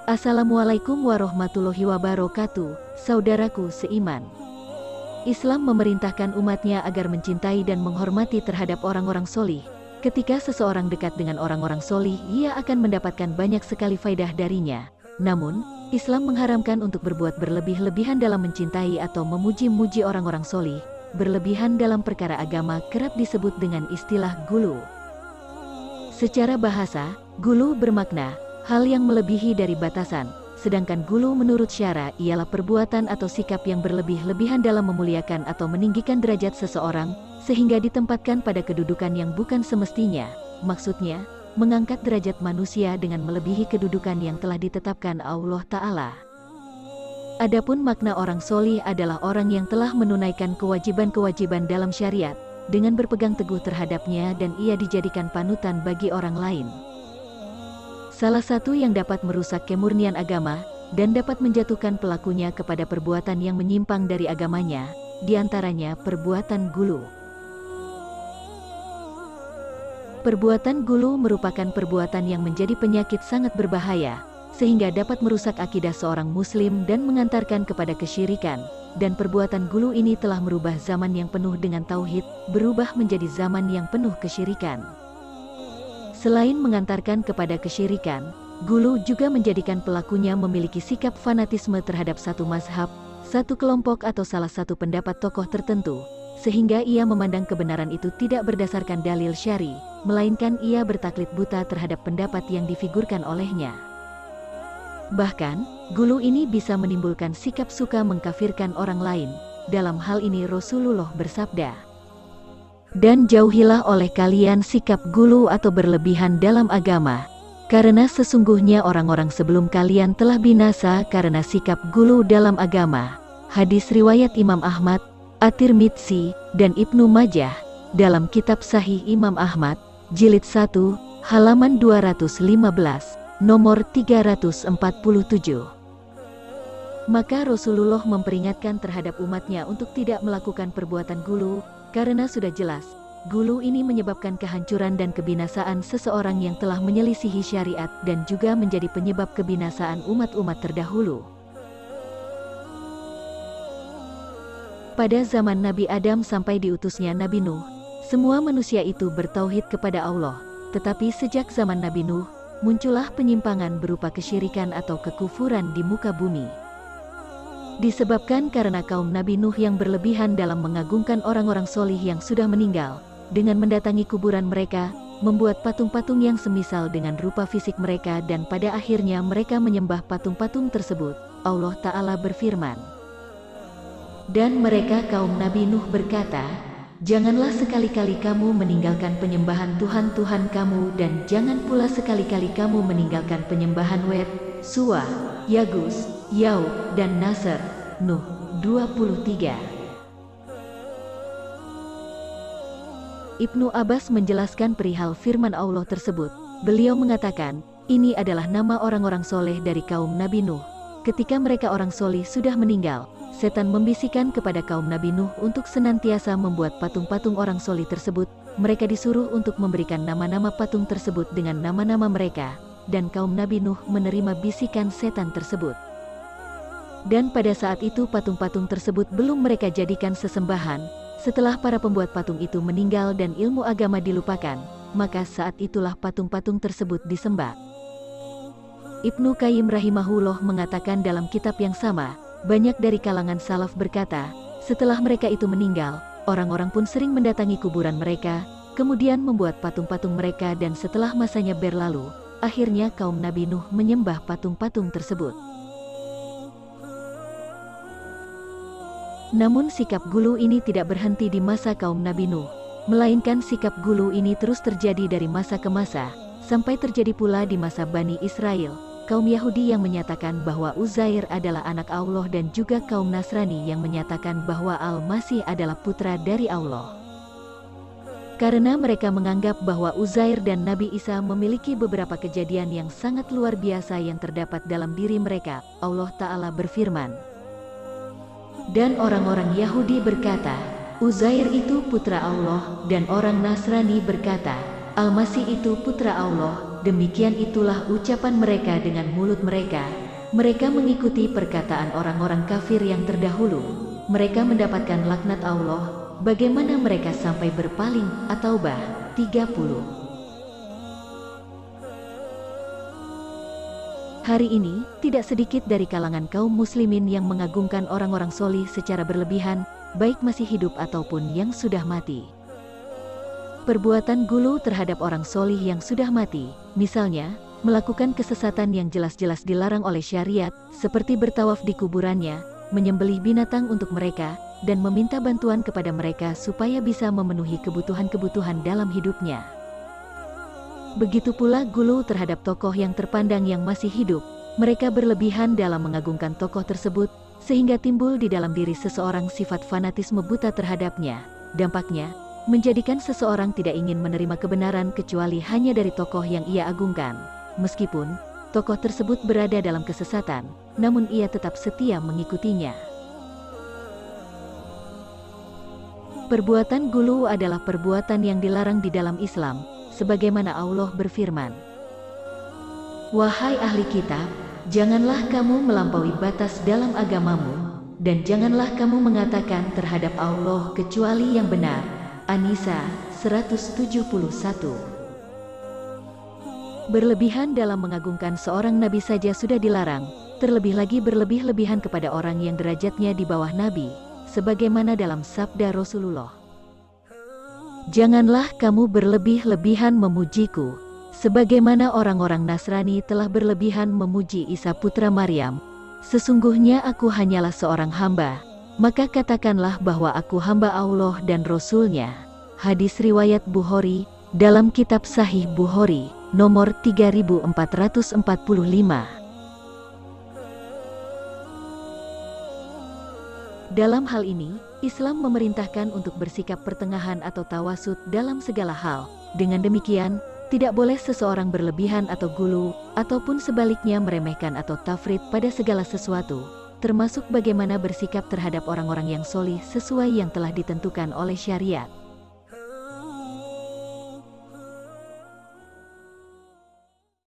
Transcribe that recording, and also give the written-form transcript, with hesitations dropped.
Assalamualaikum warahmatullahi wabarakatuh, saudaraku seiman. Islam memerintahkan umatnya agar mencintai dan menghormati terhadap orang-orang solih. Ketika seseorang dekat dengan orang-orang solih, ia akan mendapatkan banyak sekali faidah darinya. Namun, Islam mengharamkan untuk berbuat berlebih-lebihan dalam mencintai atau memuji-muji orang-orang solih. Berlebihan dalam perkara agama kerap disebut dengan istilah gulu. Secara bahasa, gulu bermakna hal yang melebihi dari batasan, sedangkan gulu menurut syara ialah perbuatan atau sikap yang berlebih-lebihan dalam memuliakan atau meninggikan derajat seseorang, sehingga ditempatkan pada kedudukan yang bukan semestinya. Maksudnya, mengangkat derajat manusia dengan melebihi kedudukan yang telah ditetapkan Allah Ta'ala. Adapun makna orang solih adalah orang yang telah menunaikan kewajiban-kewajiban dalam syariat, dengan berpegang teguh terhadapnya dan ia dijadikan panutan bagi orang lain. Salah satu yang dapat merusak kemurnian agama, dan dapat menjatuhkan pelakunya kepada perbuatan yang menyimpang dari agamanya, diantaranya perbuatan gulu. Perbuatan gulu merupakan perbuatan yang menjadi penyakit sangat berbahaya, sehingga dapat merusak akidah seorang muslim dan mengantarkan kepada kesyirikan, dan perbuatan gulu ini telah merubah zaman yang penuh dengan tauhid, berubah menjadi zaman yang penuh kesyirikan. Selain mengantarkan kepada kesyirikan, gulu juga menjadikan pelakunya memiliki sikap fanatisme terhadap satu mazhab, satu kelompok atau salah satu pendapat tokoh tertentu, sehingga ia memandang kebenaran itu tidak berdasarkan dalil syar'i, melainkan ia bertaklid buta terhadap pendapat yang difigurkan olehnya. Bahkan, gulu ini bisa menimbulkan sikap suka mengkafirkan orang lain. Dalam hal ini Rasulullah bersabda, "Dan jauhilah oleh kalian sikap gulu atau berlebihan dalam agama, karena sesungguhnya orang-orang sebelum kalian telah binasa karena sikap gulu dalam agama." Hadis riwayat Imam Ahmad, At-Tirmidzi, dan Ibnu Majah, dalam kitab Sahih Imam Ahmad, jilid 1, halaman 215, nomor 347. Maka Rasulullah memperingatkan terhadap umatnya untuk tidak melakukan perbuatan gulu, karena sudah jelas, gulu ini menyebabkan kehancuran dan kebinasaan seseorang yang telah menyelisihi syariat dan juga menjadi penyebab kebinasaan umat-umat terdahulu. Pada zaman Nabi Adam sampai diutusnya Nabi Nuh, semua manusia itu bertauhid kepada Allah, tetapi sejak zaman Nabi Nuh, muncullah penyimpangan berupa kesyirikan atau kekufuran di muka bumi. Disebabkan karena kaum Nabi Nuh yang berlebihan dalam mengagungkan orang-orang solih yang sudah meninggal, dengan mendatangi kuburan mereka, membuat patung-patung yang semisal dengan rupa fisik mereka dan pada akhirnya mereka menyembah patung-patung tersebut. Allah Ta'ala berfirman, "Dan mereka kaum Nabi Nuh berkata, janganlah sekali-kali kamu meninggalkan penyembahan Tuhan-Tuhan kamu dan jangan pula sekali-kali kamu meninggalkan penyembahan Wed, Suwa, Yagus, Yauq, dan Nasr." Nuh 23. Ibnu Abbas menjelaskan perihal firman Allah tersebut. Beliau mengatakan, ini adalah nama orang-orang soleh dari kaum Nabi Nuh. Ketika mereka orang soleh sudah meninggal, setan membisikkan kepada kaum Nabi Nuh untuk senantiasa membuat patung-patung orang soleh tersebut. Mereka disuruh untuk memberikan nama-nama patung tersebut dengan nama-nama mereka, dan kaum Nabi Nuh menerima bisikan setan tersebut. Dan pada saat itu patung-patung tersebut belum mereka jadikan sesembahan. Setelah para pembuat patung itu meninggal dan ilmu agama dilupakan, maka saat itulah patung-patung tersebut disembah. Ibnu Qayyim rahimahullah mengatakan dalam kitab yang sama, banyak dari kalangan salaf berkata, setelah mereka itu meninggal, orang-orang pun sering mendatangi kuburan mereka, kemudian membuat patung-patung mereka dan setelah masanya berlalu, akhirnya kaum Nabi Nuh menyembah patung-patung tersebut. Namun sikap gulu ini tidak berhenti di masa kaum Nabi Nuh, melainkan sikap gulu ini terus terjadi dari masa ke masa, sampai terjadi pula di masa Bani Israel, kaum Yahudi yang menyatakan bahwa Uzair adalah anak Allah dan juga kaum Nasrani yang menyatakan bahwa Al-Masih adalah putra dari Allah. Karena mereka menganggap bahwa Uzair dan Nabi Isa memiliki beberapa kejadian yang sangat luar biasa yang terdapat dalam diri mereka, Allah Ta'ala berfirman, "Dan orang-orang Yahudi berkata, Uzair itu putra Allah, dan orang Nasrani berkata, Al-Masih itu putra Allah, demikian itulah ucapan mereka dengan mulut mereka. Mereka mengikuti perkataan orang-orang kafir yang terdahulu. Mereka mendapatkan laknat Allah. Bagaimana mereka sampai berpaling? At-Taubah 30. Hari ini, tidak sedikit dari kalangan kaum muslimin yang mengagungkan orang-orang solih secara berlebihan, baik masih hidup ataupun yang sudah mati. Perbuatan gulu terhadap orang solih yang sudah mati, misalnya, melakukan kesesatan yang jelas-jelas dilarang oleh syariat, seperti bertawaf di kuburannya, menyembelih binatang untuk mereka, dan meminta bantuan kepada mereka supaya bisa memenuhi kebutuhan-kebutuhan dalam hidupnya. Begitu pula gulu terhadap tokoh yang terpandang yang masih hidup. Mereka berlebihan dalam mengagungkan tokoh tersebut, sehingga timbul di dalam diri seseorang sifat fanatisme buta terhadapnya. Dampaknya, menjadikan seseorang tidak ingin menerima kebenaran kecuali hanya dari tokoh yang ia agungkan. Meskipun tokoh tersebut berada dalam kesesatan, namun ia tetap setia mengikutinya. Perbuatan gulu adalah perbuatan yang dilarang di dalam Islam. Sebagaimana Allah berfirman, "Wahai ahli kitab, janganlah kamu melampaui batas dalam agamamu, dan janganlah kamu mengatakan terhadap Allah kecuali yang benar." An-Nisa 171. Berlebihan dalam mengagungkan seorang nabi saja sudah dilarang, terlebih lagi berlebih-lebihan kepada orang yang derajatnya di bawah nabi, sebagaimana dalam sabda Rasulullah, "Janganlah kamu berlebih-lebihan memujiku, sebagaimana orang-orang Nasrani telah berlebihan memuji Isa putra Maryam. Sesungguhnya aku hanyalah seorang hamba, maka katakanlah bahwa aku hamba Allah dan Rasul-Nya." Hadis riwayat Bukhari, dalam kitab Sahih Bukhari, nomor 3445. Dalam hal ini, Islam memerintahkan untuk bersikap pertengahan atau tawasud dalam segala hal. Dengan demikian, tidak boleh seseorang berlebihan atau gulu, ataupun sebaliknya meremehkan atau tafrid pada segala sesuatu, termasuk bagaimana bersikap terhadap orang-orang yang solih sesuai yang telah ditentukan oleh syariat.